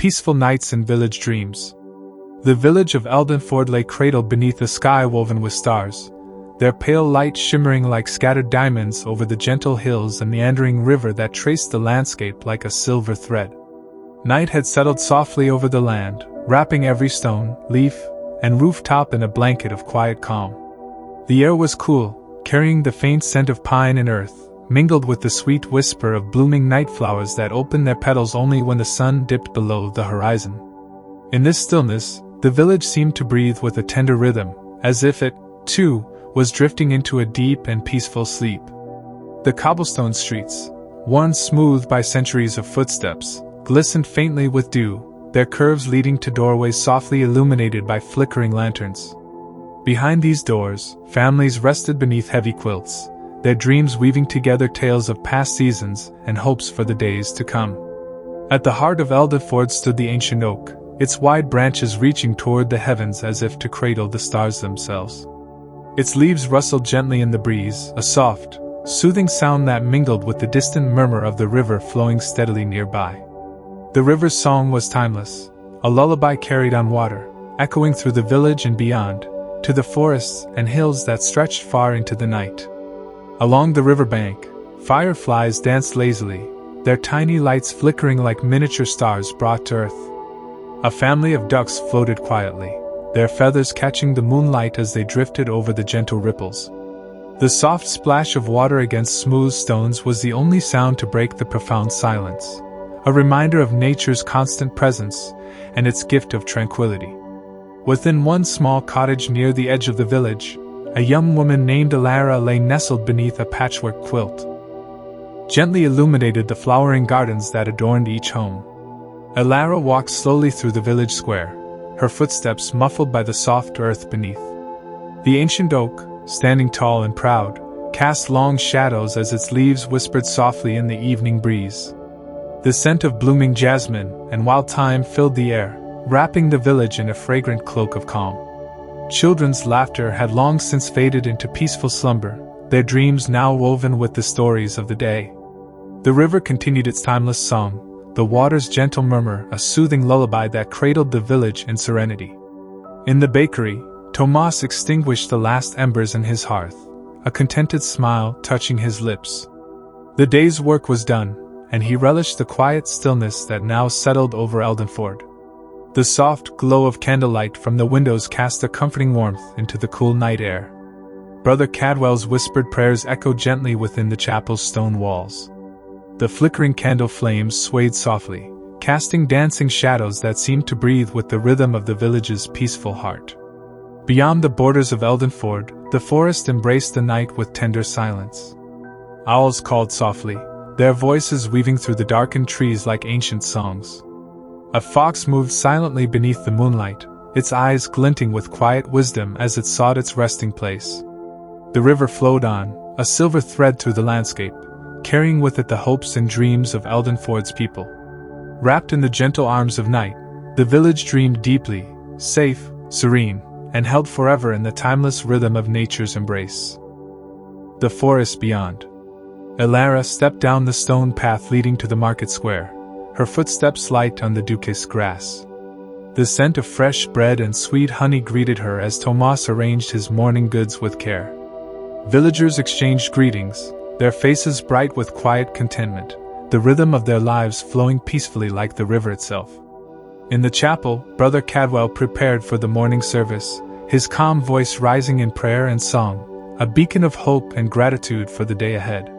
Peaceful nights and village dreams. The village of Eldenford lay cradled beneath a sky woven with stars, their pale light shimmering like scattered diamonds over the gentle hills and meandering river that traced the landscape like a silver thread. Night had settled softly over the land, wrapping every stone, leaf, and rooftop in a blanket of quiet calm. The air was cool, carrying the faint scent of pine and earth, mingled with the sweet whisper of blooming night flowers that opened their petals only when the sun dipped below the horizon. In this stillness, the village seemed to breathe with a tender rhythm, as if it, too, was drifting into a deep and peaceful sleep. The cobblestone streets, worn smooth by centuries of footsteps, glistened faintly with dew, their curves leading to doorways softly illuminated by flickering lanterns. Behind these doors, families rested beneath heavy quilts, their dreams weaving together tales of past seasons and hopes for the days to come. At the heart of Eldenford stood the ancient oak, its wide branches reaching toward the heavens as if to cradle the stars themselves. Its leaves rustled gently in the breeze, a soft, soothing sound that mingled with the distant murmur of the river flowing steadily nearby. The river's song was timeless, a lullaby carried on water, echoing through the village and beyond, to the forests and hills that stretched far into the night. Along the riverbank, fireflies danced lazily, their tiny lights flickering like miniature stars brought to earth. A family of ducks floated quietly, their feathers catching the moonlight as they drifted over the gentle ripples. The soft splash of water against smooth stones was the only sound to break the profound silence, a reminder of nature's constant presence and its gift of tranquility. Within one small cottage near the edge of the village, a young woman named Alara lay nestled beneath a patchwork quilt. Gently illuminated the flowering gardens that adorned each home. Alara walked slowly through the village square, her footsteps muffled by the soft earth beneath. The ancient oak, standing tall and proud, cast long shadows as its leaves whispered softly in the evening breeze. The scent of blooming jasmine and wild thyme filled the air, wrapping the village in a fragrant cloak of calm. Children's laughter had long since faded into peaceful slumber, their dreams now woven with the stories of the day. The river continued its timeless song, the water's gentle murmur a soothing lullaby that cradled the village in serenity. In the bakery, Tomas extinguished the last embers in his hearth, a contented smile touching his lips. The day's work was done, and he relished the quiet stillness that now settled over Eldenford. The soft glow of candlelight from the windows cast a comforting warmth into the cool night air. Brother Cadwell's whispered prayers echoed gently within the chapel's stone walls. The flickering candle flames swayed softly, casting dancing shadows that seemed to breathe with the rhythm of the village's peaceful heart. Beyond the borders of Eldenford, the forest embraced the night with tender silence. Owls called softly, their voices weaving through the darkened trees like ancient songs. A fox moved silently beneath the moonlight, its eyes glinting with quiet wisdom as it sought its resting place. The river flowed on, a silver thread through the landscape, carrying with it the hopes and dreams of Eldenford's people. Wrapped in the gentle arms of night, the village dreamed deeply, safe, serene, and held forever in the timeless rhythm of nature's embrace. The forest beyond. Alara stepped down the stone path leading to the market square, her footsteps light on the dew-kissed grass. The scent of fresh bread and sweet honey greeted her as Tomas arranged his morning goods with care. Villagers exchanged greetings, their faces bright with quiet contentment, the rhythm of their lives flowing peacefully like the river itself. In the chapel, Brother Cadwell prepared for the morning service, his calm voice rising in prayer and song, a beacon of hope and gratitude for the day ahead.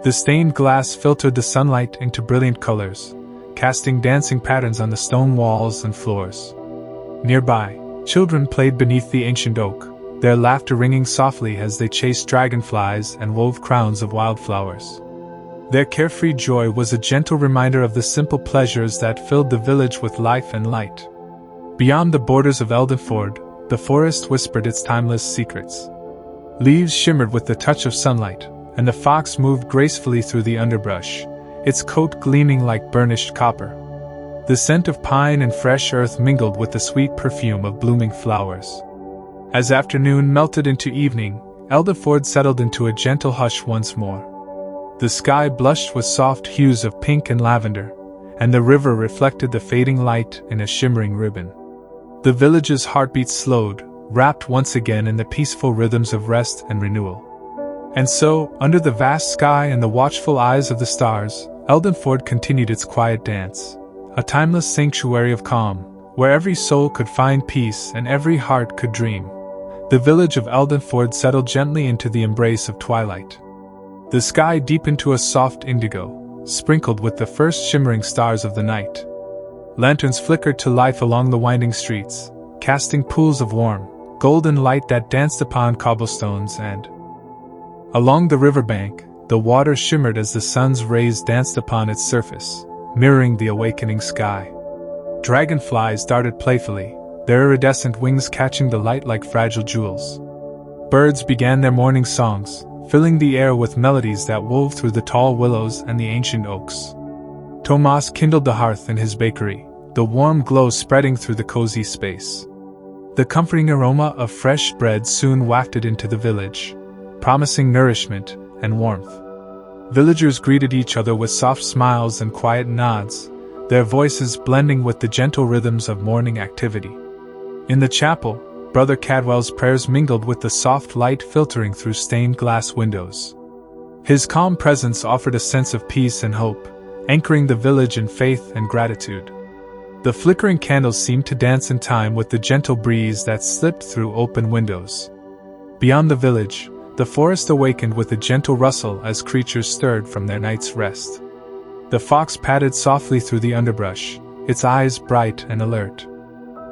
The stained glass filtered the sunlight into brilliant colors, casting dancing patterns on the stone walls and floors. Nearby, children played beneath the ancient oak, their laughter ringing softly as they chased dragonflies and wove crowns of wildflowers. Their carefree joy was a gentle reminder of the simple pleasures that filled the village with life and light. Beyond the borders of Eldenford, the forest whispered its timeless secrets. Leaves shimmered with the touch of sunlight, and the fox moved gracefully through the underbrush, its coat gleaming like burnished copper. The scent of pine and fresh earth mingled with the sweet perfume of blooming flowers. As afternoon melted into evening, Eldenford settled into a gentle hush once more. The sky blushed with soft hues of pink and lavender, and the river reflected the fading light in a shimmering ribbon. The village's heartbeat slowed, wrapped once again in the peaceful rhythms of rest and renewal. And so, under the vast sky and the watchful eyes of the stars, Eldenford continued its quiet dance, a timeless sanctuary of calm, where every soul could find peace and every heart could dream. The village of Eldenford settled gently into the embrace of twilight. The sky deepened to a soft indigo, sprinkled with the first shimmering stars of the night. Lanterns flickered to life along the winding streets, casting pools of warm, golden light that danced upon cobblestones and along the riverbank, the water shimmered as the sun's rays danced upon its surface, mirroring the awakening sky. Dragonflies darted playfully, their iridescent wings catching the light like fragile jewels. Birds began their morning songs, filling the air with melodies that wove through the tall willows and the ancient oaks. Tomas kindled the hearth in his bakery, the warm glow spreading through the cozy space. The comforting aroma of fresh bread soon wafted into the village, promising nourishment and warmth. Villagers greeted each other with soft smiles and quiet nods, their voices blending with the gentle rhythms of morning activity. In the chapel, Brother Cadwell's prayers mingled with the soft light filtering through stained glass windows. His calm presence offered a sense of peace and hope, anchoring the village in faith and gratitude. The flickering candles seemed to dance in time with the gentle breeze that slipped through open windows. Beyond the village, the forest awakened with a gentle rustle as creatures stirred from their night's rest. The fox padded softly through the underbrush, its eyes bright and alert.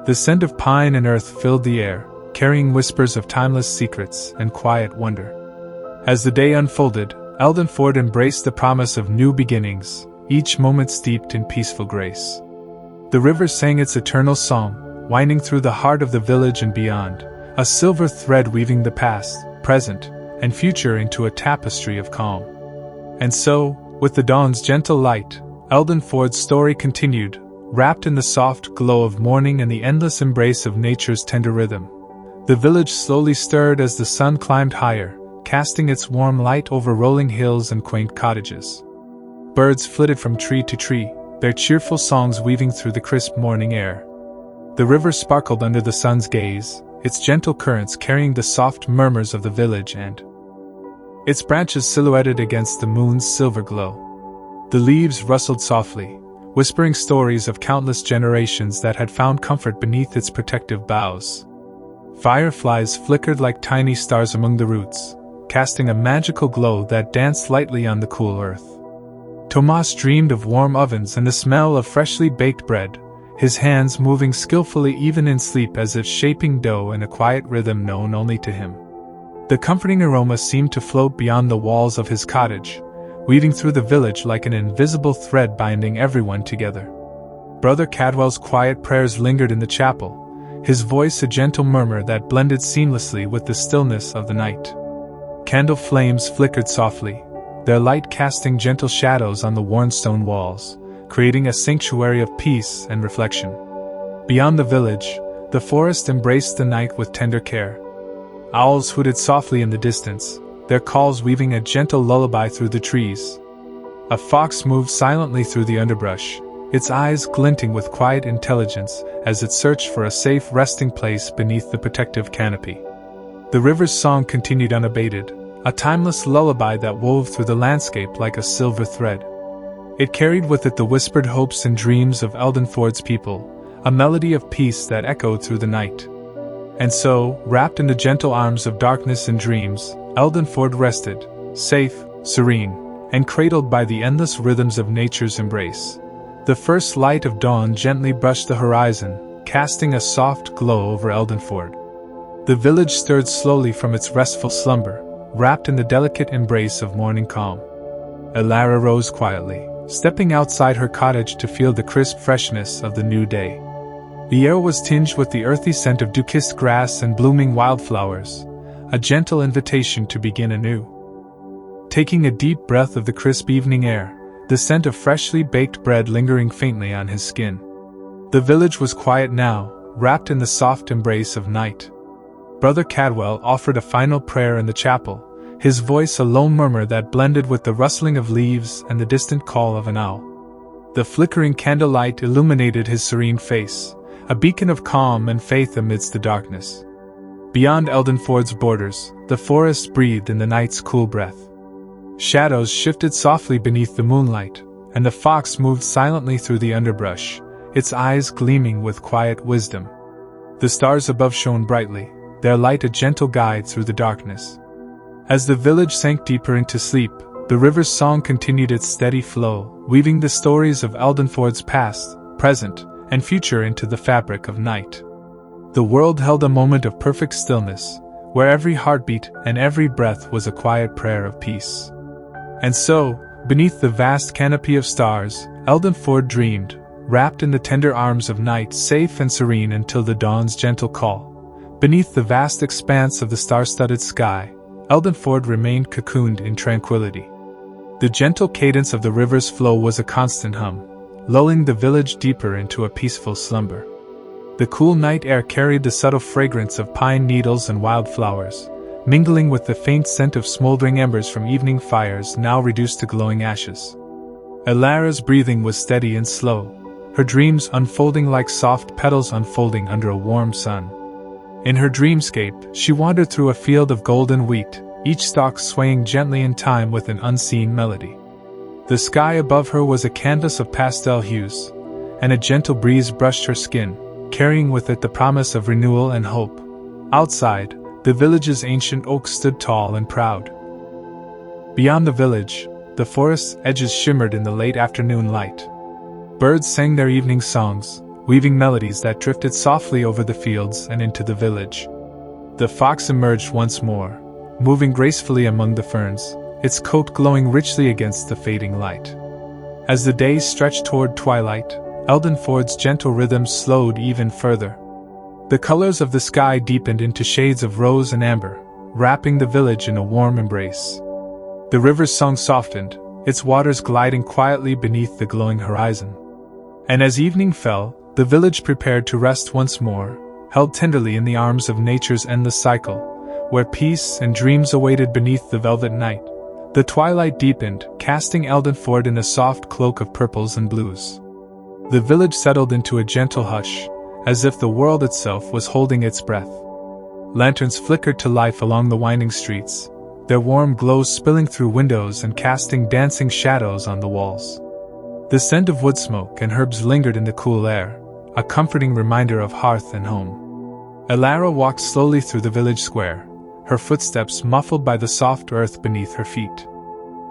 The scent of pine and earth filled the air, carrying whispers of timeless secrets and quiet wonder. As the day unfolded, Eldenford embraced the promise of new beginnings, each moment steeped in peaceful grace. The river sang its eternal song, winding through the heart of the village and beyond, a silver thread weaving the past, present, and future into a tapestry of calm. And so, with the dawn's gentle light, Eldenford's story continued, wrapped in the soft glow of morning and the endless embrace of nature's tender rhythm. The village slowly stirred as the sun climbed higher, casting its warm light over rolling hills and quaint cottages. Birds flitted from tree to tree, their cheerful songs weaving through the crisp morning air. The river sparkled under the sun's gaze, its gentle currents carrying the soft murmurs of the village and its branches silhouetted against the moon's silver glow. The leaves rustled softly, whispering stories of countless generations that had found comfort beneath its protective boughs. Fireflies flickered like tiny stars among the roots, casting a magical glow that danced lightly on the cool earth. Tomas dreamed of warm ovens and the smell of freshly baked bread, his hands moving skillfully even in sleep as if shaping dough in a quiet rhythm known only to him. The comforting aroma seemed to float beyond the walls of his cottage, weaving through the village like an invisible thread binding everyone together. Brother Cadwell's quiet prayers lingered in the chapel, his voice a gentle murmur that blended seamlessly with the stillness of the night. Candle flames flickered softly, their light casting gentle shadows on the worn stone walls, creating a sanctuary of peace and reflection. Beyond the village, the forest embraced the night with tender care. Owls hooted softly in the distance, their calls weaving a gentle lullaby through the trees. A fox moved silently through the underbrush, its eyes glinting with quiet intelligence as it searched for a safe resting place beneath the protective canopy. The river's song continued unabated, a timeless lullaby that wove through the landscape like a silver thread. It carried with it the whispered hopes and dreams of Eldenford's people, a melody of peace that echoed through the night. And so, wrapped in the gentle arms of darkness and dreams, Eldenford rested, safe, serene, and cradled by the endless rhythms of nature's embrace. The first light of dawn gently brushed the horizon, casting a soft glow over Eldenford. The village stirred slowly from its restful slumber, wrapped in the delicate embrace of morning calm. Elara rose quietly, stepping outside her cottage to feel the crisp freshness of the new day. The air was tinged with the earthy scent of dew-kissed grass and blooming wildflowers, a gentle invitation to begin anew. Taking a deep breath of the crisp evening air, the scent of freshly baked bread lingering faintly on his skin. The village was quiet now, wrapped in the soft embrace of night. Brother Cadwell offered a final prayer in the chapel, his voice a low murmur that blended with the rustling of leaves and the distant call of an owl. The flickering candlelight illuminated his serene face, a beacon of calm and faith amidst the darkness. Beyond Eldenford's borders, the forest breathed in the night's cool breath. Shadows shifted softly beneath the moonlight, and the fox moved silently through the underbrush, its eyes gleaming with quiet wisdom. The stars above shone brightly, their light a gentle guide through the darkness. As the village sank deeper into sleep, the river's song continued its steady flow, weaving the stories of Eldenford's past, present, and future into the fabric of night. The world held a moment of perfect stillness, where every heartbeat and every breath was a quiet prayer of peace. And so, beneath the vast canopy of stars, Eldenford dreamed, wrapped in the tender arms of night, safe and serene until the dawn's gentle call. Beneath the vast expanse of the star-studded sky, Eldenford remained cocooned in tranquility. The gentle cadence of the river's flow was a constant hum, lulling the village deeper into a peaceful slumber. The cool night air carried the subtle fragrance of pine needles and wildflowers, mingling with the faint scent of smoldering embers from evening fires now reduced to glowing ashes. Elara's breathing was steady and slow, her dreams unfolding like soft petals unfolding under a warm sun. In her dreamscape, she wandered through a field of golden wheat, each stalk swaying gently in time with an unseen melody. The sky above her was a canvas of pastel hues, and a gentle breeze brushed her skin, carrying with it the promise of renewal and hope. Outside, the village's ancient oaks stood tall and proud. Beyond the village, the forest's edges shimmered in the late afternoon light. Birds sang their evening songs, weaving melodies that drifted softly over the fields and into the village. The fox emerged once more, moving gracefully among the ferns, its coat glowing richly against the fading light. As the day stretched toward twilight, Eldenford's gentle rhythm slowed even further. The colors of the sky deepened into shades of rose and amber, wrapping the village in a warm embrace. The river's song softened, its waters gliding quietly beneath the glowing horizon. And as evening fell, the village prepared to rest once more, held tenderly in the arms of nature's endless cycle, where peace and dreams awaited beneath the velvet night. The twilight deepened, casting Eldenford in a soft cloak of purples and blues. The village settled into a gentle hush, as if the world itself was holding its breath. Lanterns flickered to life along the winding streets, their warm glow spilling through windows and casting dancing shadows on the walls. The scent of wood smoke and herbs lingered in the cool air, a comforting reminder of hearth and home. Elara walked slowly through the village square, her footsteps muffled by the soft earth beneath her feet.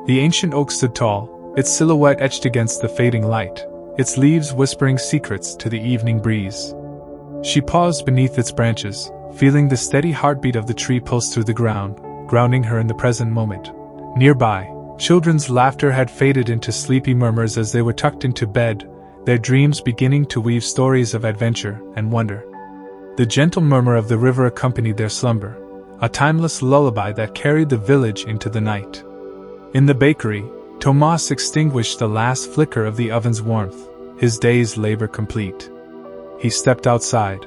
The ancient oak stood tall, its silhouette etched against the fading light, its leaves whispering secrets to the evening breeze. She paused beneath its branches, feeling the steady heartbeat of the tree pulse through the ground, grounding her in the present moment. Nearby, children's laughter had faded into sleepy murmurs as they were tucked into bed, their dreams beginning to weave stories of adventure and wonder. The gentle murmur of the river accompanied their slumber, a timeless lullaby that carried the village into the night. In the bakery, Tomas extinguished the last flicker of the oven's warmth, his day's labor complete. He stepped outside.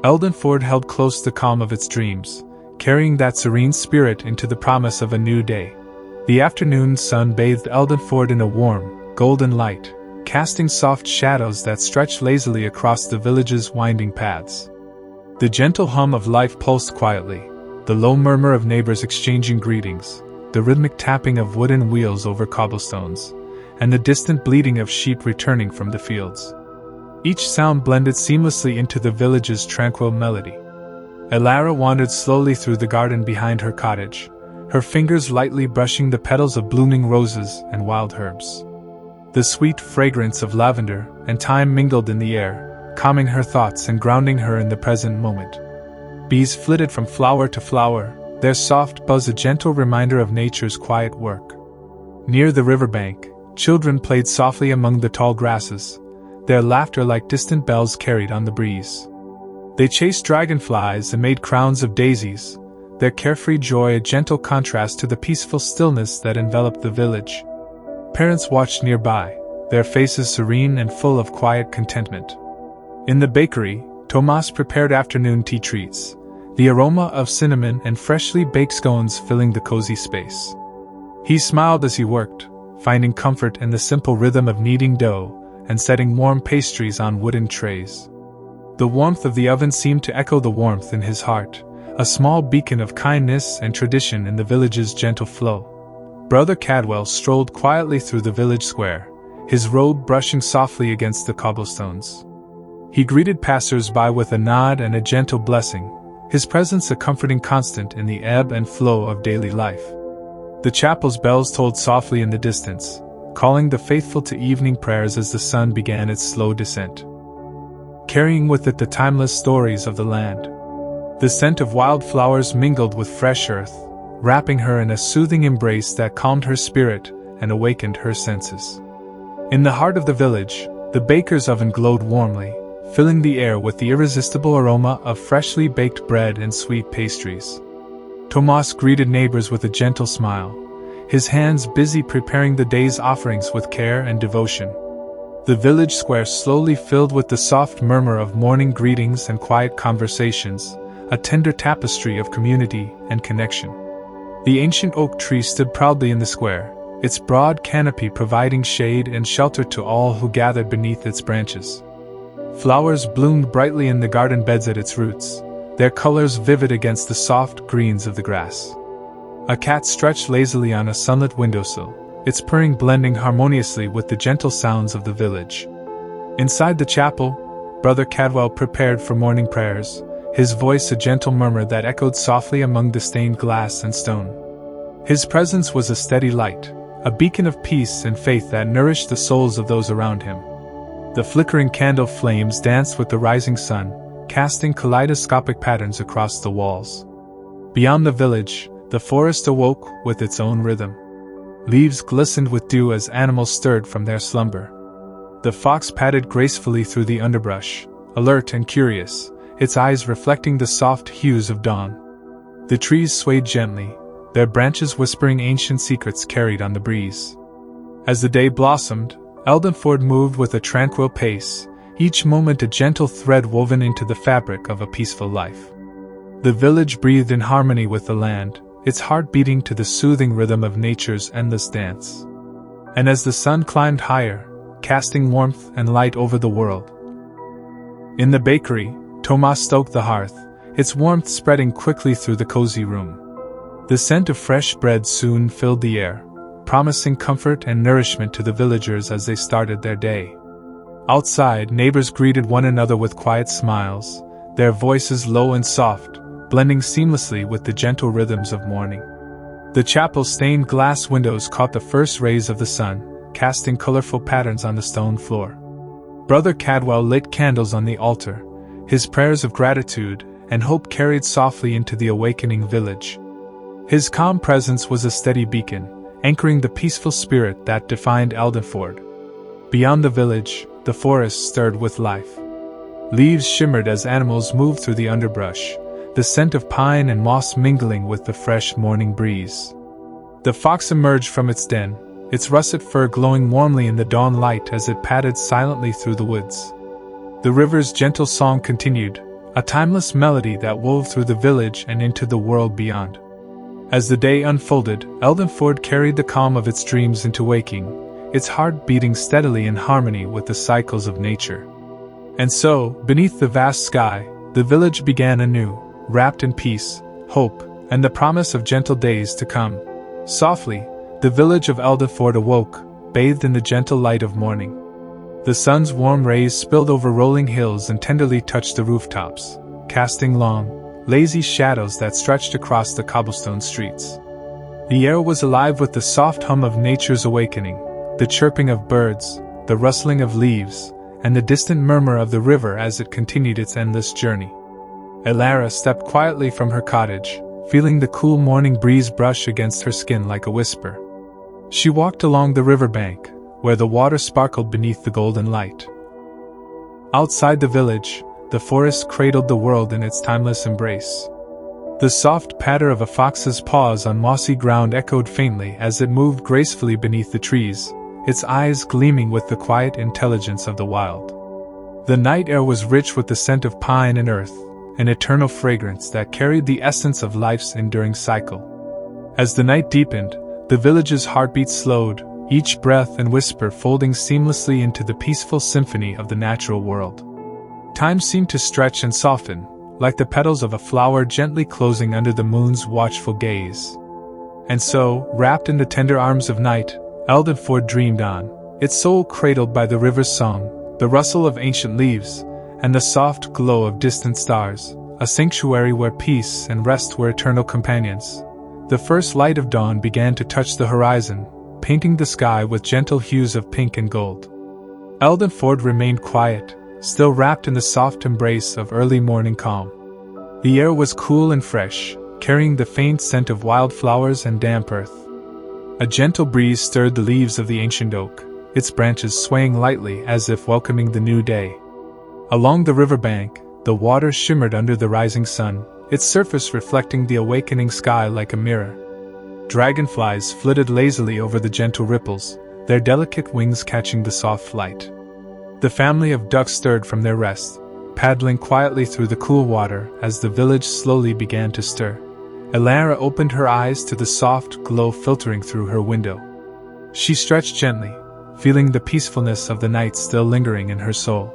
Eldenford held close the calm of its dreams, carrying that serene spirit into the promise of a new day. The afternoon sun bathed Eldenford in a warm, golden light, casting soft shadows that stretched lazily across the village's winding paths. The gentle hum of life pulsed quietly, the low murmur of neighbors exchanging greetings, the rhythmic tapping of wooden wheels over cobblestones, and the distant bleating of sheep returning from the fields. Each sound blended seamlessly into the village's tranquil melody. Elara wandered slowly through the garden behind her cottage, her fingers lightly brushing the petals of blooming roses and wild herbs. The sweet fragrance of lavender and thyme mingled in the air, calming her thoughts and grounding her in the present moment. Bees flitted from flower to flower, their soft buzz a gentle reminder of nature's quiet work. Near the riverbank, children played softly among the tall grasses, their laughter like distant bells carried on the breeze. They chased dragonflies and made crowns of daisies, their carefree joy a gentle contrast to the peaceful stillness that enveloped the village. Parents watched nearby, their faces serene and full of quiet contentment. In the bakery, Tomas prepared afternoon tea treats, the aroma of cinnamon and freshly baked scones filling the cozy space. He smiled as he worked, finding comfort in the simple rhythm of kneading dough and setting warm pastries on wooden trays. The warmth of the oven seemed to echo the warmth in his heart, a small beacon of kindness and tradition in the village's gentle flow. Brother Cadwell strolled quietly through the village square, his robe brushing softly against the cobblestones. He greeted passers-by with a nod and a gentle blessing, his presence a comforting constant in the ebb and flow of daily life. The chapel's bells tolled softly in the distance, calling the faithful to evening prayers as the sun began its slow descent, carrying with it the timeless stories of the land. The scent of wildflowers mingled with fresh earth, wrapping her in a soothing embrace that calmed her spirit and awakened her senses. In the heart of the village, the baker's oven glowed warmly, filling the air with the irresistible aroma of freshly baked bread and sweet pastries. Tomas greeted neighbors with a gentle smile, his hands busy preparing the day's offerings with care and devotion. The village square slowly filled with the soft murmur of morning greetings and quiet conversations, a tender tapestry of community and connection. The ancient oak tree stood proudly in the square, its broad canopy providing shade and shelter to all who gathered beneath its branches. Flowers bloomed brightly in the garden beds at its roots, their colors vivid against the soft greens of the grass. A cat stretched lazily on a sunlit windowsill, its purring blending harmoniously with the gentle sounds of the village. Inside the chapel, Brother Cadwell prepared for morning prayers, his voice a gentle murmur that echoed softly among the stained glass and stone. His presence was a steady light, a beacon of peace and faith that nourished the souls of those around him. The flickering candle flames danced with the rising sun, casting kaleidoscopic patterns across the walls. Beyond the village, the forest awoke with its own rhythm. Leaves glistened with dew as animals stirred from their slumber. The fox padded gracefully through the underbrush, alert and curious, its eyes reflecting the soft hues of dawn. The trees swayed gently, their branches whispering ancient secrets carried on the breeze. As the day blossomed, Eldenford moved with a tranquil pace, each moment a gentle thread woven into the fabric of a peaceful life. The village breathed in harmony with the land, its heart beating to the soothing rhythm of nature's endless dance. And as the sun climbed higher, casting warmth and light over the world. In the bakery, Tomas stoked the hearth, its warmth spreading quickly through the cozy room. The scent of fresh bread soon filled the air, promising comfort and nourishment to the villagers as they started their day. Outside, neighbors greeted one another with quiet smiles, their voices low and soft, blending seamlessly with the gentle rhythms of morning. The chapel's stained glass windows caught the first rays of the sun, casting colorful patterns on the stone floor. Brother Cadwell lit candles on the altar, his prayers of gratitude and hope carried softly into the awakening village. His calm presence was a steady beacon, anchoring the peaceful spirit that defined Eldenford. Beyond the village, the forest stirred with life. Leaves shimmered as animals moved through the underbrush, the scent of pine and moss mingling with the fresh morning breeze. The fox emerged from its den, its russet fur glowing warmly in the dawn light as it padded silently through the woods. The river's gentle song continued, a timeless melody that wove through the village and into the world beyond. As the day unfolded, Eldenford carried the calm of its dreams into waking, its heart beating steadily in harmony with the cycles of nature. And so, beneath the vast sky, the village began anew, wrapped in peace, hope, and the promise of gentle days to come. Softly, the village of Eldenford awoke, bathed in the gentle light of morning. The sun's warm rays spilled over rolling hills and tenderly touched the rooftops, casting long, lazy shadows that stretched across the cobblestone streets. The air was alive with the soft hum of nature's awakening, the chirping of birds, the rustling of leaves, and the distant murmur of the river as it continued its endless journey. Elara stepped quietly from her cottage, feeling the cool morning breeze brush against her skin like a whisper. She walked along the riverbank, where the water sparkled beneath the golden light. Outside the village, the forest cradled the world in its timeless embrace. The soft patter of a fox's paws on mossy ground echoed faintly as it moved gracefully beneath the trees, its eyes gleaming with the quiet intelligence of the wild. The night air was rich with the scent of pine and earth, an eternal fragrance that carried the essence of life's enduring cycle. As the night deepened, the village's heartbeat slowed, each breath and whisper folding seamlessly into the peaceful symphony of the natural world. Time seemed to stretch and soften, like the petals of a flower gently closing under the moon's watchful gaze. And so, wrapped in the tender arms of night, Eldenford dreamed on, its soul cradled by the river's song, the rustle of ancient leaves, and the soft glow of distant stars, a sanctuary where peace and rest were eternal companions. The first light of dawn began to touch the horizon, painting the sky with gentle hues of pink and gold. Eldenford remained quiet, still wrapped in the soft embrace of early morning calm. The air was cool and fresh, carrying the faint scent of wildflowers and damp earth. A gentle breeze stirred the leaves of the ancient oak, its branches swaying lightly as if welcoming the new day. Along the riverbank, the water shimmered under the rising sun, its surface reflecting the awakening sky like a mirror. Dragonflies flitted lazily over the gentle ripples, their delicate wings catching the soft light. The family of ducks stirred from their rest, paddling quietly through the cool water as the village slowly began to stir. Elara opened her eyes to the soft glow filtering through her window. She stretched gently, feeling the peacefulness of the night still lingering in her soul.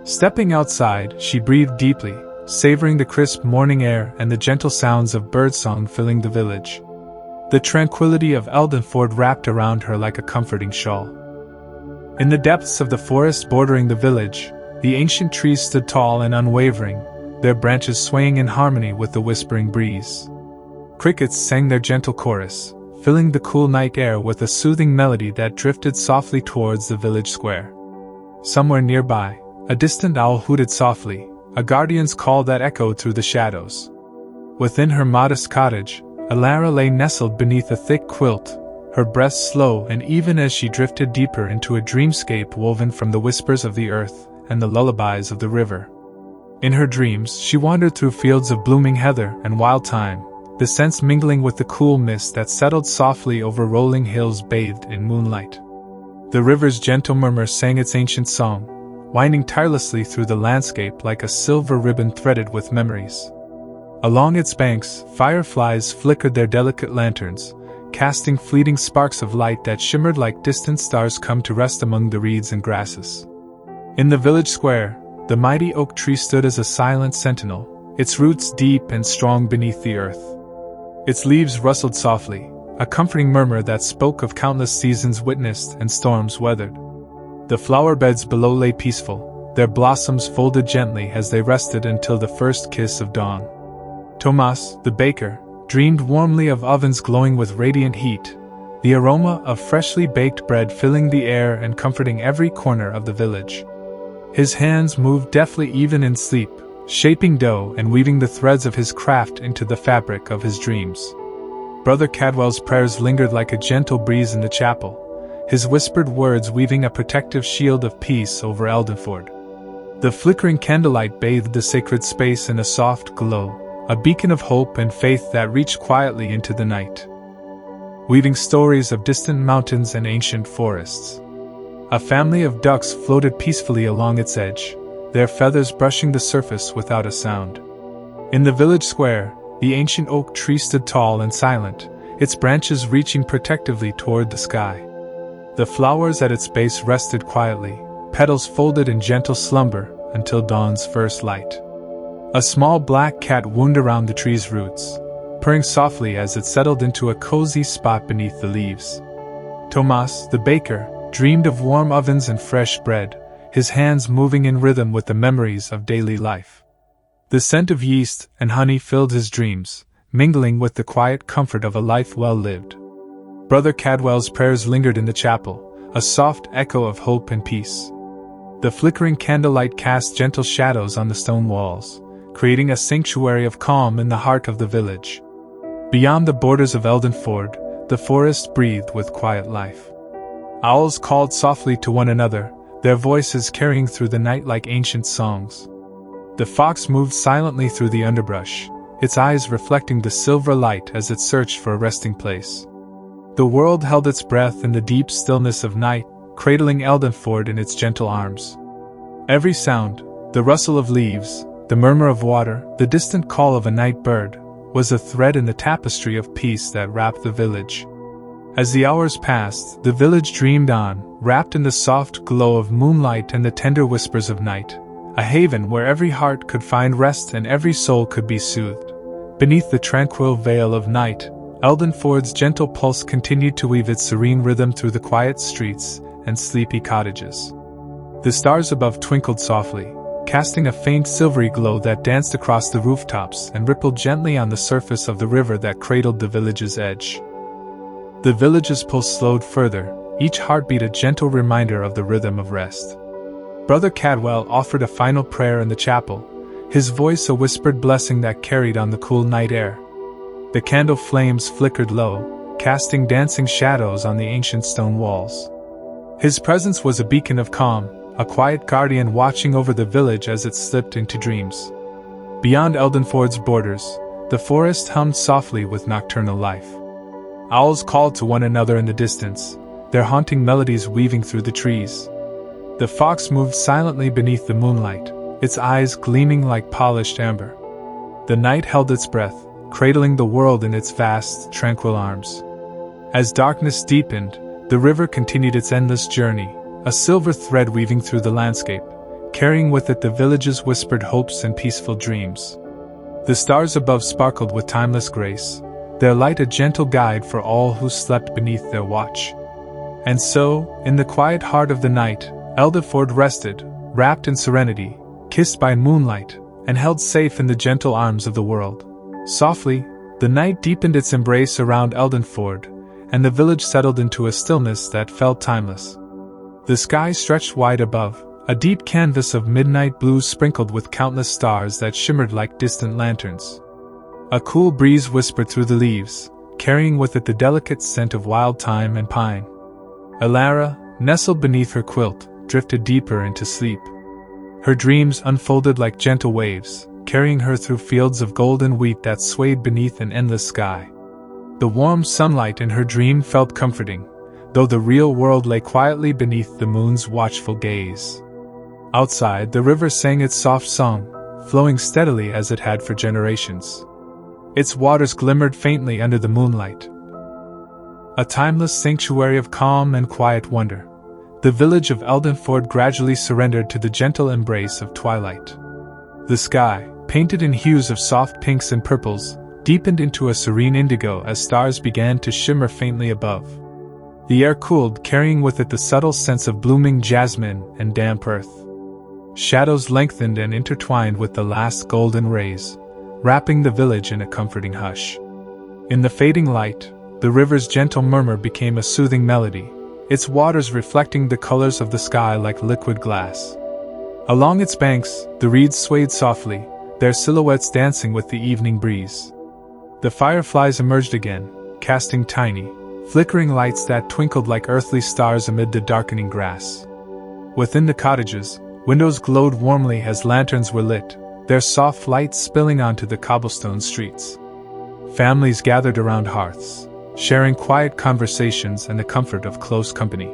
Stepping outside, she breathed deeply, savoring the crisp morning air and the gentle sounds of birdsong filling the village. The tranquility of Eldenford wrapped around her like a comforting shawl. In the depths of the forest bordering the village, the ancient trees stood tall and unwavering, their branches swaying in harmony with the whispering breeze. Crickets sang their gentle chorus, filling the cool night air with a soothing melody that drifted softly towards the village square. Somewhere nearby, a distant owl hooted softly, a guardian's call that echoed through the shadows. Within her modest cottage, Elara lay nestled beneath a thick quilt, her breath slow and even as she drifted deeper into a dreamscape woven from the whispers of the earth and the lullabies of the river. In her dreams, she wandered through fields of blooming heather and wild thyme, the scents mingling with the cool mist that settled softly over rolling hills bathed in moonlight. The river's gentle murmur sang its ancient song, winding tirelessly through the landscape like a silver ribbon threaded with memories. Along its banks, fireflies flickered their delicate lanterns, casting fleeting sparks of light that shimmered like distant stars come to rest among the reeds and grasses. In the village square, the mighty oak tree stood as a silent sentinel, its roots deep and strong beneath the earth. Its leaves rustled softly, a comforting murmur that spoke of countless seasons witnessed and storms weathered. The flower beds below lay peaceful, their blossoms folded gently as they rested until the first kiss of dawn. Tomas, the baker, dreamed warmly of ovens glowing with radiant heat, the aroma of freshly baked bread filling the air and comforting every corner of the village. His hands moved deftly even in sleep, shaping dough and weaving the threads of his craft into the fabric of his dreams. Brother Cadwell's prayers lingered like a gentle breeze in the chapel, his whispered words weaving a protective shield of peace over Eldenford. The flickering candlelight bathed the sacred space in a soft glow, a beacon of hope and faith that reached quietly into the night, weaving stories of distant mountains and ancient forests. A family of ducks floated peacefully along its edge, their feathers brushing the surface without a sound. In the village square, the ancient oak tree stood tall and silent, its branches reaching protectively toward the sky. The flowers at its base rested quietly, petals folded in gentle slumber until dawn's first light. A small black cat wound around the tree's roots, purring softly as it settled into a cozy spot beneath the leaves. Tomas, the baker, dreamed of warm ovens and fresh bread, his hands moving in rhythm with the memories of daily life. The scent of yeast and honey filled his dreams, mingling with the quiet comfort of a life well lived. Brother Cadwell's prayers lingered in the chapel, a soft echo of hope and peace. The flickering candlelight cast gentle shadows on the stone walls, creating a sanctuary of calm in the heart of the village. Beyond the borders of Eldenford, the forest breathed with quiet life. Owls called softly to one another, their voices carrying through the night like ancient songs. The fox moved silently through the underbrush, its eyes reflecting the silver light as it searched for a resting place. The world held its breath in the deep stillness of night, cradling Eldenford in its gentle arms. Every sound, the rustle of leaves, the murmur of water, the distant call of a night bird, was a thread in the tapestry of peace that wrapped the village. As the hours passed, the village dreamed on, wrapped in the soft glow of moonlight and the tender whispers of night, a haven where every heart could find rest and every soul could be soothed. Beneath the tranquil veil of night, Eldenford's gentle pulse continued to weave its serene rhythm through the quiet streets and sleepy cottages. The stars above twinkled softly, casting a faint silvery glow that danced across the rooftops and rippled gently on the surface of the river that cradled the village's edge. The village's pulse slowed further, each heartbeat a gentle reminder of the rhythm of rest. Brother Cadwell offered a final prayer in the chapel, his voice a whispered blessing that carried on the cool night air. The candle flames flickered low, casting dancing shadows on the ancient stone walls. His presence was a beacon of calm, a quiet guardian watching over the village as it slipped into dreams. Beyond Eldenford's borders, the forest hummed softly with nocturnal life. Owls called to one another in the distance, their haunting melodies weaving through the trees. The fox moved silently beneath the moonlight, its eyes gleaming like polished amber. The night held its breath, cradling the world in its vast, tranquil arms. As darkness deepened, the river continued its endless journey, a silver thread weaving through the landscape, carrying with it the village's whispered hopes and peaceful dreams. The stars above sparkled with timeless grace, their light a gentle guide for all who slept beneath their watch. And so, in the quiet heart of the night, Eldenford rested, wrapped in serenity, kissed by moonlight, and held safe in the gentle arms of the world. Softly, the night deepened its embrace around Eldenford, and the village settled into a stillness that felt timeless. The sky stretched wide above, a deep canvas of midnight blue sprinkled with countless stars that shimmered like distant lanterns. A cool breeze whispered through the leaves, carrying with it the delicate scent of wild thyme and pine. Alara, nestled beneath her quilt, drifted deeper into sleep. Her dreams unfolded like gentle waves, carrying her through fields of golden wheat that swayed beneath an endless sky. The warm sunlight in her dream felt comforting, though the real world lay quietly beneath the moon's watchful gaze. Outside, the river sang its soft song, flowing steadily as it had for generations. Its waters glimmered faintly under the moonlight. A timeless sanctuary of calm and quiet wonder, the village of Eldenford gradually surrendered to the gentle embrace of twilight. The sky, painted in hues of soft pinks and purples, deepened into a serene indigo as stars began to shimmer faintly above. The air cooled, carrying with it the subtle sense of blooming jasmine and damp earth. Shadows lengthened and intertwined with the last golden rays, wrapping the village in a comforting hush. In the fading light, the river's gentle murmur became a soothing melody, its waters reflecting the colors of the sky like liquid glass. Along its banks, the reeds swayed softly, their silhouettes dancing with the evening breeze. The fireflies emerged again, casting tiny, flickering lights that twinkled like earthly stars amid the darkening grass. Within the cottages, windows glowed warmly as lanterns were lit, their soft light spilling onto the cobblestone streets. Families gathered around hearths, sharing quiet conversations and the comfort of close company.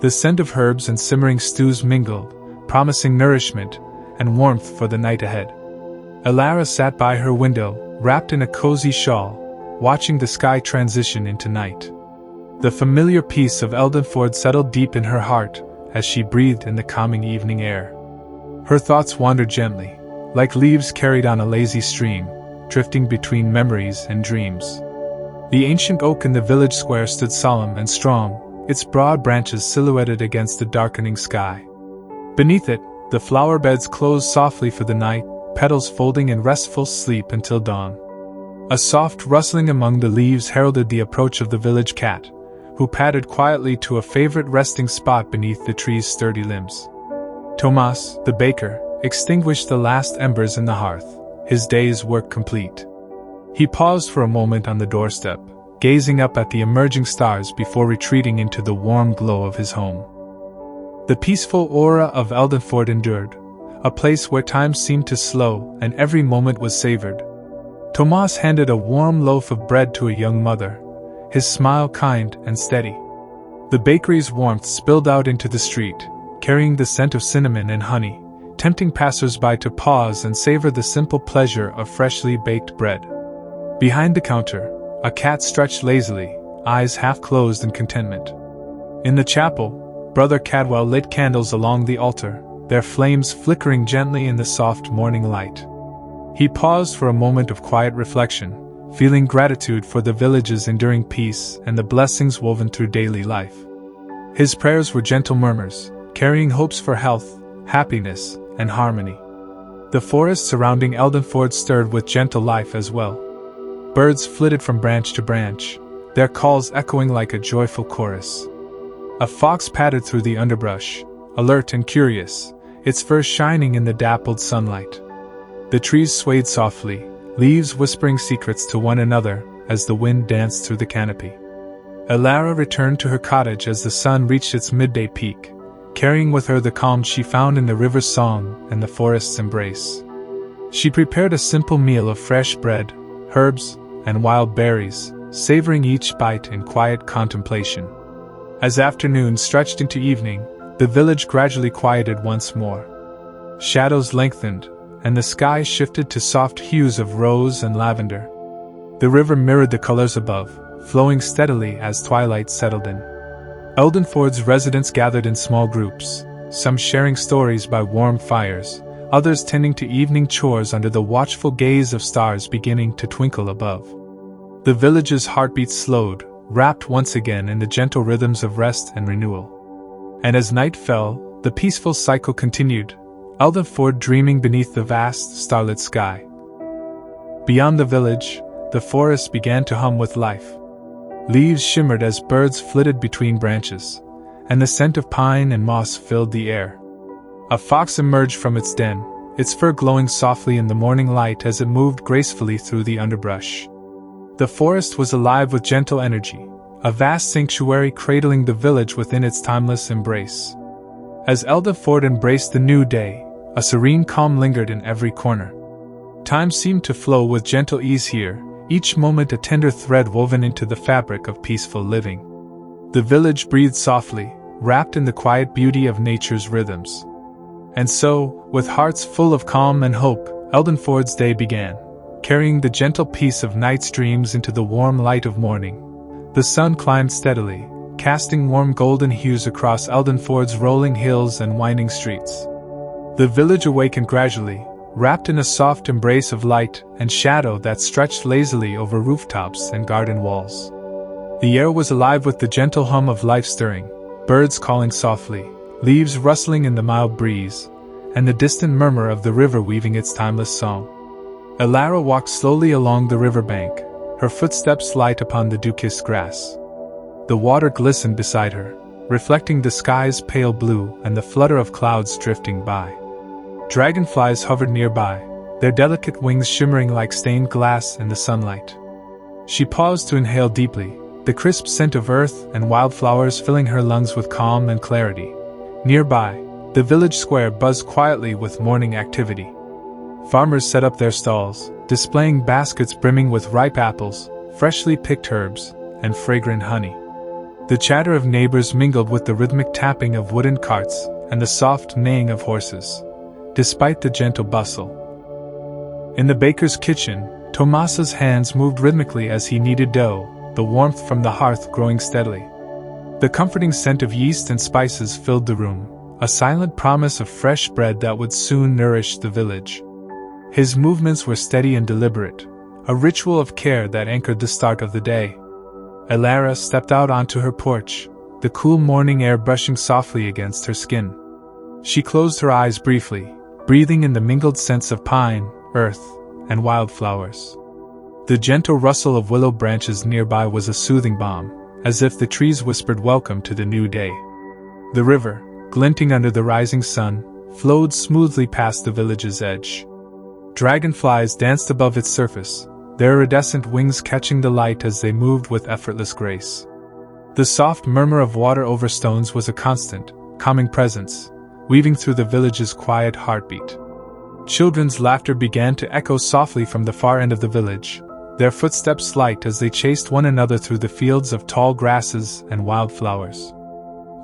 The scent of herbs and simmering stews mingled, promising nourishment and warmth for the night ahead. Alara sat by her window, wrapped in a cozy shawl, watching the sky transition into night. The familiar peace of Eldenford settled deep in her heart as she breathed in the calming evening air. Her thoughts wandered gently, like leaves carried on a lazy stream, drifting between memories and dreams. The ancient oak in the village square stood solemn and strong, its broad branches silhouetted against the darkening sky. Beneath it, the flower beds closed softly for the night, petals folding in restful sleep until dawn. A soft rustling among the leaves heralded the approach of the village cat, who padded quietly to a favorite resting spot beneath the tree's sturdy limbs. Tomas, the baker, extinguished the last embers in the hearth, his day's work complete. He paused for a moment on the doorstep, gazing up at the emerging stars before retreating into the warm glow of his home. The peaceful aura of Eldenford endured, a place where time seemed to slow and every moment was savored. Tomas handed a warm loaf of bread to a young mother, his smile kind and steady. The bakery's warmth spilled out into the street, carrying the scent of cinnamon and honey, tempting passers-by to pause and savor the simple pleasure of freshly baked bread. Behind the counter, a cat stretched lazily, eyes half closed in contentment. In the chapel, Brother Cadwell lit candles along the altar, their flames flickering gently in the soft morning light. He paused for a moment of quiet reflection, feeling gratitude for the village's enduring peace and the blessings woven through daily life. His prayers were gentle murmurs, carrying hopes for health, happiness, and harmony. The forest surrounding Eldenford stirred with gentle life as well. Birds flitted from branch to branch, their calls echoing like a joyful chorus. A fox pattered through the underbrush, alert and curious, its fur shining in the dappled sunlight. The trees swayed softly, leaves whispering secrets to one another as the wind danced through the canopy. Elara returned to her cottage as the sun reached its midday peak, carrying with her the calm she found in the river's song and the forest's embrace. She prepared a simple meal of fresh bread, herbs, and wild berries, savoring each bite in quiet contemplation. As afternoon stretched into evening, the village gradually quieted once more. Shadows lengthened, and the sky shifted to soft hues of rose and lavender. The river mirrored the colors above, flowing steadily as twilight settled in. Eldenford's residents gathered in small groups, some sharing stories by warm fires, others tending to evening chores under the watchful gaze of stars beginning to twinkle above. The village's heartbeats slowed, wrapped once again in the gentle rhythms of rest and renewal. And as night fell, the peaceful cycle continued, Eldenford dreaming beneath the vast, starlit sky. Beyond the village, the forest began to hum with life. Leaves shimmered as birds flitted between branches, and the scent of pine and moss filled the air. A fox emerged from its den, its fur glowing softly in the morning light as it moved gracefully through the underbrush. The forest was alive with gentle energy, a vast sanctuary cradling the village within its timeless embrace. As Eldenford embraced the new day, a serene calm lingered in every corner. Time seemed to flow with gentle ease here, each moment a tender thread woven into the fabric of peaceful living. The village breathed softly, wrapped in the quiet beauty of nature's rhythms. And so, with hearts full of calm and hope, Eldenford's day began, carrying the gentle peace of night's dreams into the warm light of morning. The sun climbed steadily, casting warm golden hues across Eldenford's rolling hills and winding streets. The village awakened gradually, wrapped in a soft embrace of light and shadow that stretched lazily over rooftops and garden walls. The air was alive with the gentle hum of life stirring, birds calling softly, leaves rustling in the mild breeze, and the distant murmur of the river weaving its timeless song. Elara walked slowly along the riverbank, her footsteps light upon the dew-kissed grass. The water glistened beside her, reflecting the sky's pale blue and the flutter of clouds drifting by. Dragonflies hovered nearby, their delicate wings shimmering like stained glass in the sunlight. She paused to inhale deeply, the crisp scent of earth and wildflowers filling her lungs with calm and clarity. Nearby, the village square buzzed quietly with morning activity. Farmers set up their stalls, displaying baskets brimming with ripe apples, freshly picked herbs, and fragrant honey. The chatter of neighbors mingled with the rhythmic tapping of wooden carts and the soft neighing of horses, despite the gentle bustle. In the baker's kitchen, Tomasa's hands moved rhythmically as he kneaded dough, the warmth from the hearth growing steadily. The comforting scent of yeast and spices filled the room, a silent promise of fresh bread that would soon nourish the village. His movements were steady and deliberate, a ritual of care that anchored the start of the day. Elara stepped out onto her porch, the cool morning air brushing softly against her skin. She closed her eyes briefly, breathing in the mingled scents of pine, earth, and wildflowers. The gentle rustle of willow branches nearby was a soothing balm, as if the trees whispered welcome to the new day. The river, glinting under the rising sun, flowed smoothly past the village's edge. Dragonflies danced above its surface, their iridescent wings catching the light as they moved with effortless grace. The soft murmur of water over stones was a constant, calming presence, weaving through the village's quiet heartbeat. Children's laughter began to echo softly from the far end of the village, their footsteps light as they chased one another through the fields of tall grasses and wildflowers.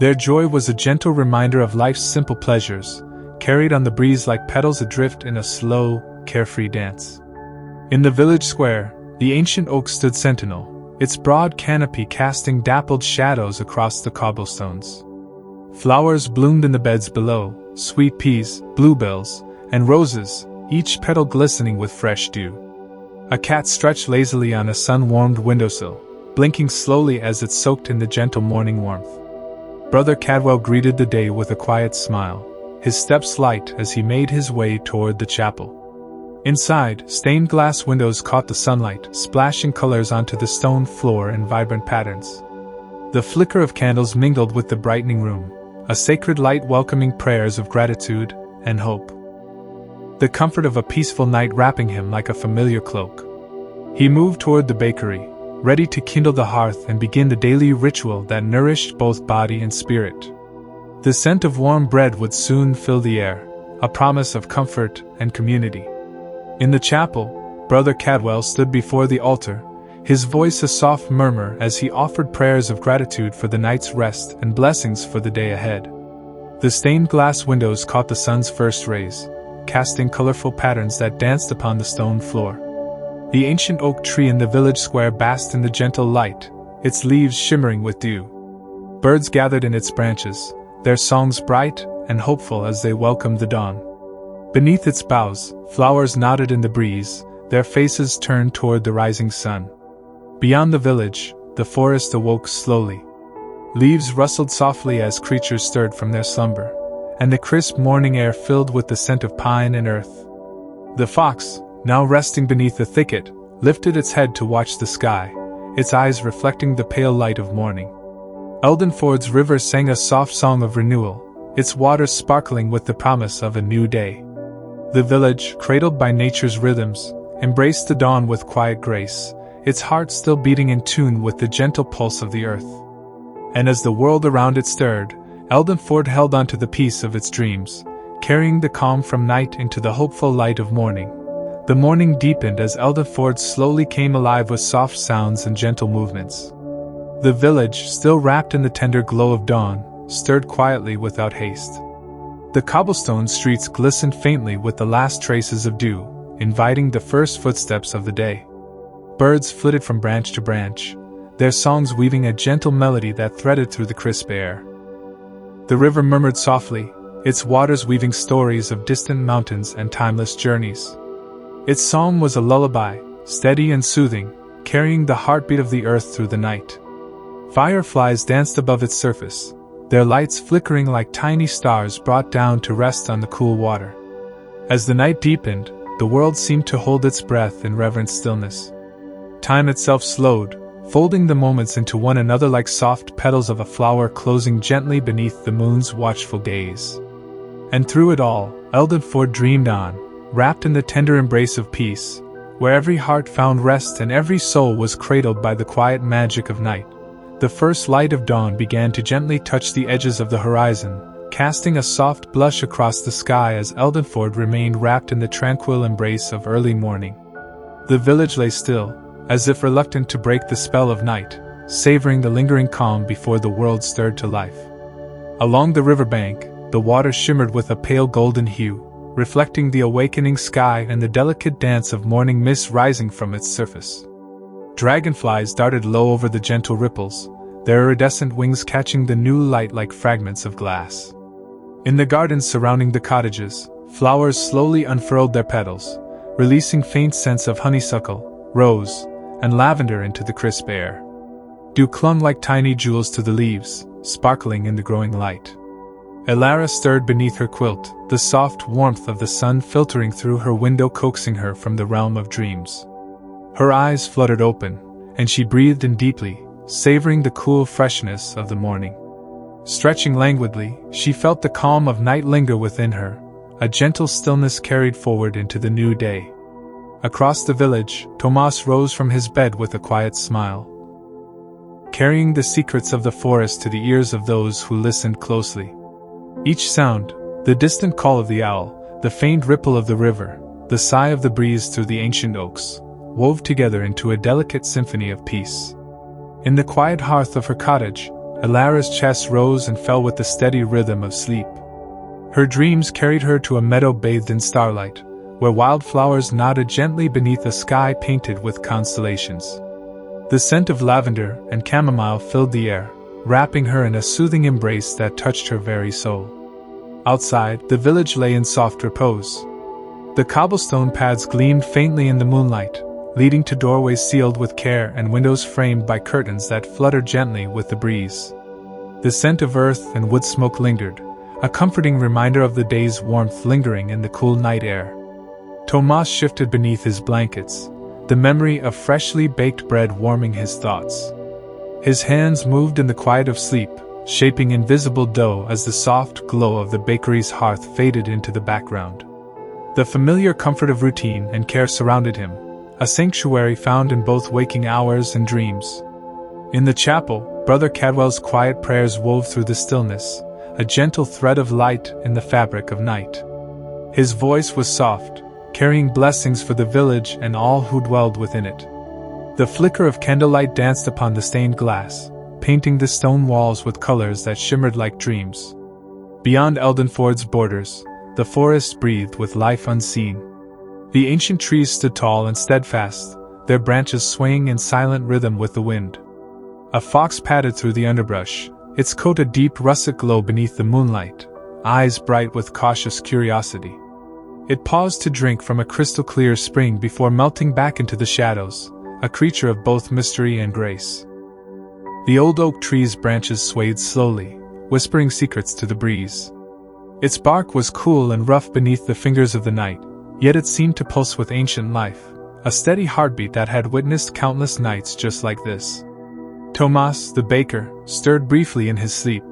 Their joy was a gentle reminder of life's simple pleasures, carried on the breeze like petals adrift in a slow, carefree dance. In the village square, the ancient oak stood sentinel, its broad canopy casting dappled shadows across the cobblestones. Flowers bloomed in the beds below, sweet peas, bluebells, and roses, each petal glistening with fresh dew. A cat stretched lazily on a sun-warmed windowsill, blinking slowly as it soaked in the gentle morning warmth. Brother Cadwell greeted the day with a quiet smile, his steps light as he made his way toward the chapel. Inside, stained glass windows caught the sunlight, splashing colors onto the stone floor in vibrant patterns. The flicker of candles mingled with the brightening room, a sacred light welcoming prayers of gratitude and hope. The comfort of a peaceful night wrapping him like a familiar cloak. He moved toward the bakery, ready to kindle the hearth and begin the daily ritual that nourished both body and spirit. The scent of warm bread would soon fill the air, a promise of comfort and community. In the chapel, Brother Cadwell stood before the altar, his voice a soft murmur as he offered prayers of gratitude for the night's rest and blessings for the day ahead. The stained glass windows caught the sun's first rays, casting colorful patterns that danced upon the stone floor. The ancient oak tree in the village square basked in the gentle light, its leaves shimmering with dew. Birds gathered in its branches, their songs bright and hopeful as they welcomed the dawn. Beneath its boughs, flowers nodded in the breeze, their faces turned toward the rising sun. Beyond the village, the forest awoke slowly. Leaves rustled softly as creatures stirred from their slumber, and the crisp morning air filled with the scent of pine and earth. The fox, now resting beneath the thicket, lifted its head to watch the sky, its eyes reflecting the pale light of morning. Eldenford's river sang a soft song of renewal, its waters sparkling with the promise of a new day. The village, cradled by nature's rhythms, embraced the dawn with quiet grace, its heart still beating in tune with the gentle pulse of the earth. And as the world around it stirred, Eldenford held on to the peace of its dreams, carrying the calm from night into the hopeful light of morning. The morning deepened as Eldenford slowly came alive with soft sounds and gentle movements. The village, still wrapped in the tender glow of dawn, stirred quietly without haste. The cobblestone streets glistened faintly with the last traces of dew, inviting the first footsteps of the day. Birds flitted from branch to branch, their songs weaving a gentle melody that threaded through the crisp air. The river murmured softly, its waters weaving stories of distant mountains and timeless journeys. Its song was a lullaby, steady and soothing, carrying the heartbeat of the earth through the night. Fireflies danced above its surface, their lights flickering like tiny stars brought down to rest on the cool water. As the night deepened, the world seemed to hold its breath in reverent stillness. Time itself slowed, folding the moments into one another like soft petals of a flower closing gently beneath the moon's watchful gaze. And through it all, Eldenford dreamed on, wrapped in the tender embrace of peace, where every heart found rest and every soul was cradled by the quiet magic of night. The first light of dawn began to gently touch the edges of the horizon, casting a soft blush across the sky as Eldenford remained wrapped in the tranquil embrace of early morning. The village lay still, as if reluctant to break the spell of night, savoring the lingering calm before the world stirred to life. Along the riverbank, the water shimmered with a pale golden hue, reflecting the awakening sky and the delicate dance of morning mist rising from its surface. Dragonflies darted low over the gentle ripples, their iridescent wings catching the new light like fragments of glass. In the gardens surrounding the cottages, flowers slowly unfurled their petals, releasing faint scents of honeysuckle, rose, and lavender into the crisp air. Dew clung like tiny jewels to the leaves, sparkling in the growing light. Elara stirred beneath her quilt, the soft warmth of the sun filtering through her window coaxing her from the realm of dreams. Her eyes fluttered open, and she breathed in deeply, savoring the cool freshness of the morning. Stretching languidly, she felt the calm of night linger within her, a gentle stillness carried forward into the new day. Across the village, Tomas rose from his bed with a quiet smile, carrying the secrets of the forest to the ears of those who listened closely. Each sound, the distant call of the owl, the faint ripple of the river, the sigh of the breeze through the ancient oaks, wove together into a delicate symphony of peace. In the quiet hearth of her cottage, Elara's chest rose and fell with the steady rhythm of sleep. Her dreams carried her to a meadow bathed in starlight, where wildflowers nodded gently beneath a sky painted with constellations. The scent of lavender and chamomile filled the air, wrapping her in a soothing embrace that touched her very soul. Outside, the village lay in soft repose. The cobblestone paths gleamed faintly in the moonlight, leading to doorways sealed with care and windows framed by curtains that fluttered gently with the breeze. The scent of earth and wood smoke lingered, a comforting reminder of the day's warmth lingering in the cool night air. Tomas shifted beneath his blankets, the memory of freshly baked bread warming his thoughts. His hands moved in the quiet of sleep, shaping invisible dough as the soft glow of the bakery's hearth faded into the background. The familiar comfort of routine and care surrounded him, a sanctuary found in both waking hours and dreams. In the chapel, Brother Cadwell's quiet prayers wove through the stillness, a gentle thread of light in the fabric of night. His voice was soft, carrying blessings for the village and all who dwelled within it. The flicker of candlelight danced upon the stained glass, painting the stone walls with colors that shimmered like dreams. Beyond Eldenford's borders, the forest breathed with life unseen. The ancient trees stood tall and steadfast, their branches swaying in silent rhythm with the wind. A fox padded through the underbrush, its coat a deep russet glow beneath the moonlight, eyes bright with cautious curiosity. It paused to drink from a crystal-clear spring before melting back into the shadows, a creature of both mystery and grace. The old oak tree's branches swayed slowly, whispering secrets to the breeze. Its bark was cool and rough beneath the fingers of the night, yet it seemed to pulse with ancient life, a steady heartbeat that had witnessed countless nights just like this. Tomas, the baker, stirred briefly in his sleep,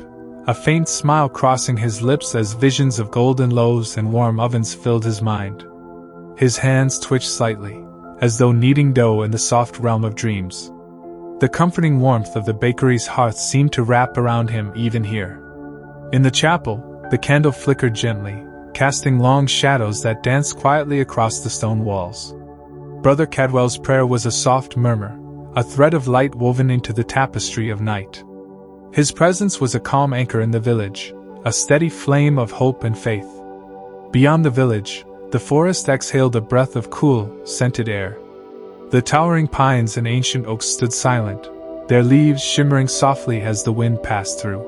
a faint smile crossing his lips as visions of golden loaves and warm ovens filled his mind. His hands twitched slightly, as though kneading dough in the soft realm of dreams. The comforting warmth of the bakery's hearth seemed to wrap around him even here. In the chapel, the candle flickered gently, casting long shadows that danced quietly across the stone walls. Brother Cadwell's prayer was a soft murmur, a thread of light woven into the tapestry of night. His presence was a calm anchor in the village, a steady flame of hope and faith. Beyond the village, the forest exhaled a breath of cool, scented air. The towering pines and ancient oaks stood silent, their leaves shimmering softly as the wind passed through.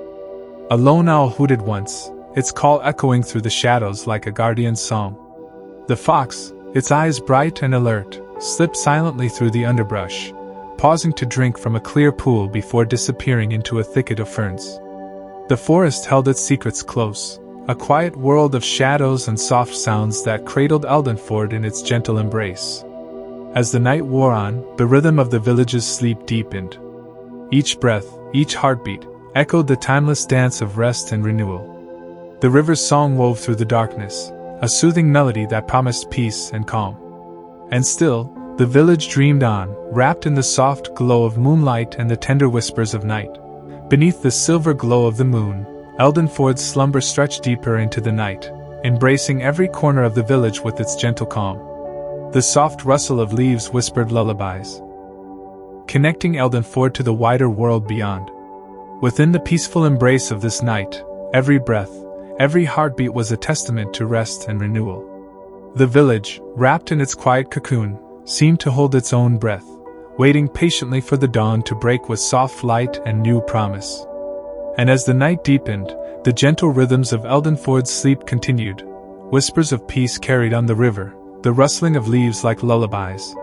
A lone owl hooted once, its call echoing through the shadows like a guardian's song. The fox, its eyes bright and alert, slipped silently through the underbrush, pausing to drink from a clear pool before disappearing into a thicket of ferns. The forest held its secrets close, a quiet world of shadows and soft sounds that cradled Eldenford in its gentle embrace. As the night wore on, the rhythm of the village's sleep deepened. Each breath, each heartbeat, echoed the timeless dance of rest and renewal. The river's song wove through the darkness, a soothing melody that promised peace and calm. And still, the village dreamed on, wrapped in the soft glow of moonlight and the tender whispers of night. Beneath the silver glow of the moon, Eldenford's slumber stretched deeper into the night, embracing every corner of the village with its gentle calm. The soft rustle of leaves whispered lullabies, connecting Eldenford to the wider world beyond. Within the peaceful embrace of this night, every breath, every heartbeat was a testament to rest and renewal. The village, wrapped in its quiet cocoon, seemed to hold its own breath, waiting patiently for the dawn to break with soft light and new promise. And as the night deepened, the gentle rhythms of Eldenford's sleep continued, whispers of peace carried on the river, the rustling of leaves like lullabies,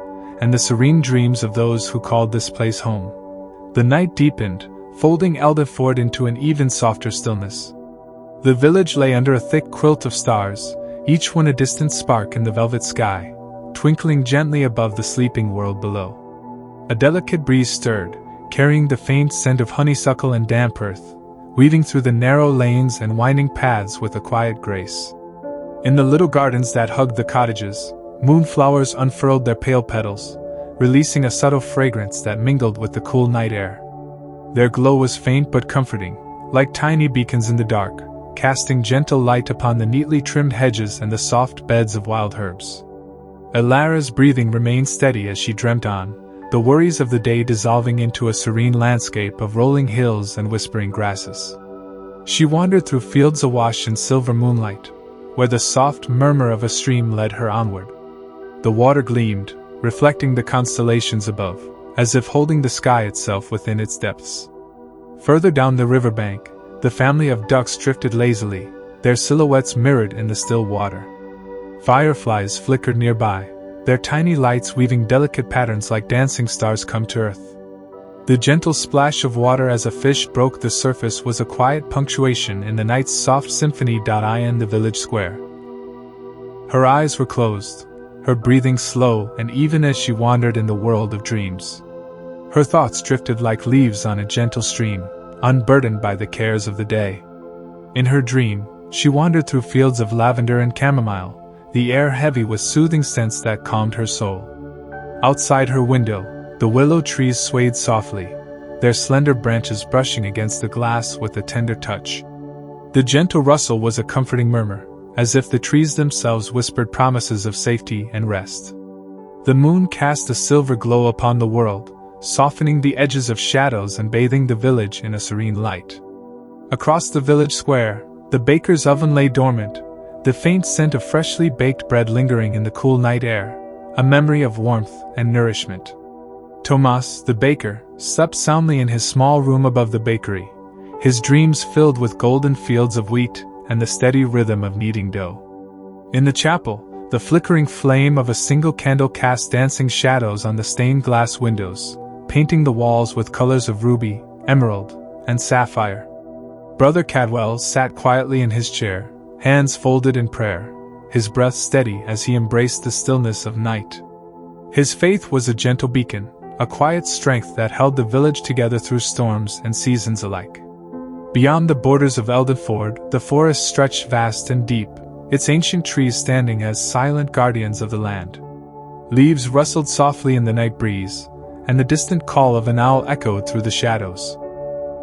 and the serene dreams of those who called this place home. The night deepened, folding Eldenford into an even softer stillness. The village lay under a thick quilt of stars, each one a distant spark in the velvet sky, twinkling gently above the sleeping world below. A delicate breeze stirred, carrying the faint scent of honeysuckle and damp earth, weaving through the narrow lanes and winding paths with a quiet grace. In the little gardens that hugged the cottages, moonflowers unfurled their pale petals, releasing a subtle fragrance that mingled with the cool night air. Their glow was faint but comforting, like tiny beacons in the dark, casting gentle light upon the neatly trimmed hedges and the soft beds of wild herbs. Elara's breathing remained steady as she dreamt on, the worries of the day dissolving into a serene landscape of rolling hills and whispering grasses. She wandered through fields awash in silver moonlight, where the soft murmur of a stream led her onward. The water gleamed, reflecting the constellations above, as if holding the sky itself within its depths. Further down the riverbank, the family of ducks drifted lazily, their silhouettes mirrored in the still water. Fireflies flickered nearby, their tiny lights weaving delicate patterns like dancing stars come to earth. The gentle splash of water as a fish broke the surface was a quiet punctuation in the night's soft symphony. In the village square. Her eyes were closed, her breathing slow and even as she wandered in the world of dreams. Her thoughts drifted like leaves on a gentle stream, unburdened by the cares of the day. In her dream, she wandered through fields of lavender and chamomile, the air heavy with soothing scents that calmed her soul. Outside her window, the willow trees swayed softly, their slender branches brushing against the glass with a tender touch. The gentle rustle was a comforting murmur, as if the trees themselves whispered promises of safety and rest. The moon cast a silver glow upon the world, softening the edges of shadows and bathing the village in a serene light. Across the village square, the baker's oven lay dormant, the faint scent of freshly baked bread lingering in the cool night air, a memory of warmth and nourishment. Tomas, the baker, slept soundly in his small room above the bakery, his dreams filled with golden fields of wheat and the steady rhythm of kneading dough. In the chapel, the flickering flame of a single candle cast dancing shadows on the stained glass windows, painting the walls with colors of ruby, emerald, and sapphire. Brother Cadwell sat quietly in his chair, hands folded in prayer, his breath steady as he embraced the stillness of night. His faith was a gentle beacon, a quiet strength that held the village together through storms and seasons alike. Beyond the borders of Eldenford, the forest stretched vast and deep, its ancient trees standing as silent guardians of the land. Leaves rustled softly in the night breeze, and the distant call of an owl echoed through the shadows.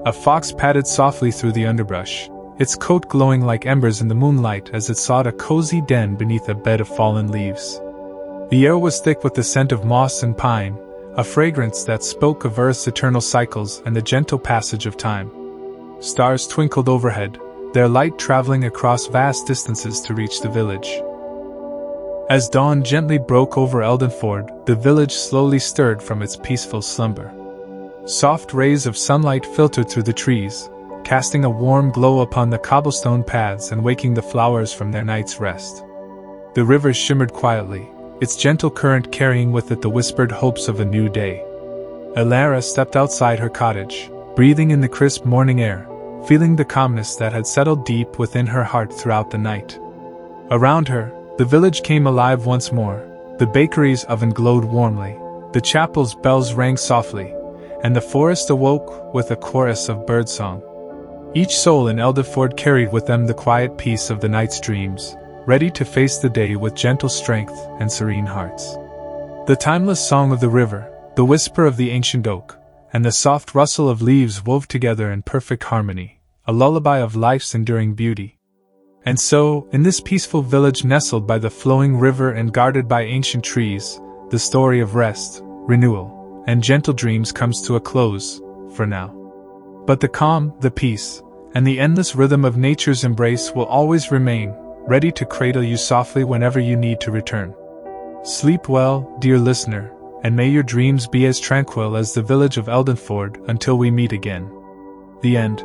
A fox padded softly through the underbrush, its coat glowing like embers in the moonlight as it sought a cozy den beneath a bed of fallen leaves. The air was thick with the scent of moss and pine, a fragrance that spoke of Earth's eternal cycles and the gentle passage of time. Stars twinkled overhead, their light traveling across vast distances to reach the village. As dawn gently broke over Eldenford, the village slowly stirred from its peaceful slumber. Soft rays of sunlight filtered through the trees, casting a warm glow upon the cobblestone paths and waking the flowers from their night's rest. The river shimmered quietly, its gentle current carrying with it the whispered hopes of a new day. Elara stepped outside her cottage, breathing in the crisp morning air, feeling the calmness that had settled deep within her heart throughout the night. Around her, the village came alive once more, the bakery's oven glowed warmly, the chapel's bells rang softly, and the forest awoke with a chorus of birdsong. Each soul in Elderford carried with them the quiet peace of the night's dreams, ready to face the day with gentle strength and serene hearts. The timeless song of the river, the whisper of the ancient oak, and the soft rustle of leaves wove together in perfect harmony, a lullaby of life's enduring beauty. And so, in this peaceful village nestled by the flowing river and guarded by ancient trees, the story of rest, renewal, and gentle dreams comes to a close, for now. But the calm, the peace, and the endless rhythm of nature's embrace will always remain, ready to cradle you softly whenever you need to return. Sleep well, dear listener, and may your dreams be as tranquil as the village of Eldenford until we meet again. The end.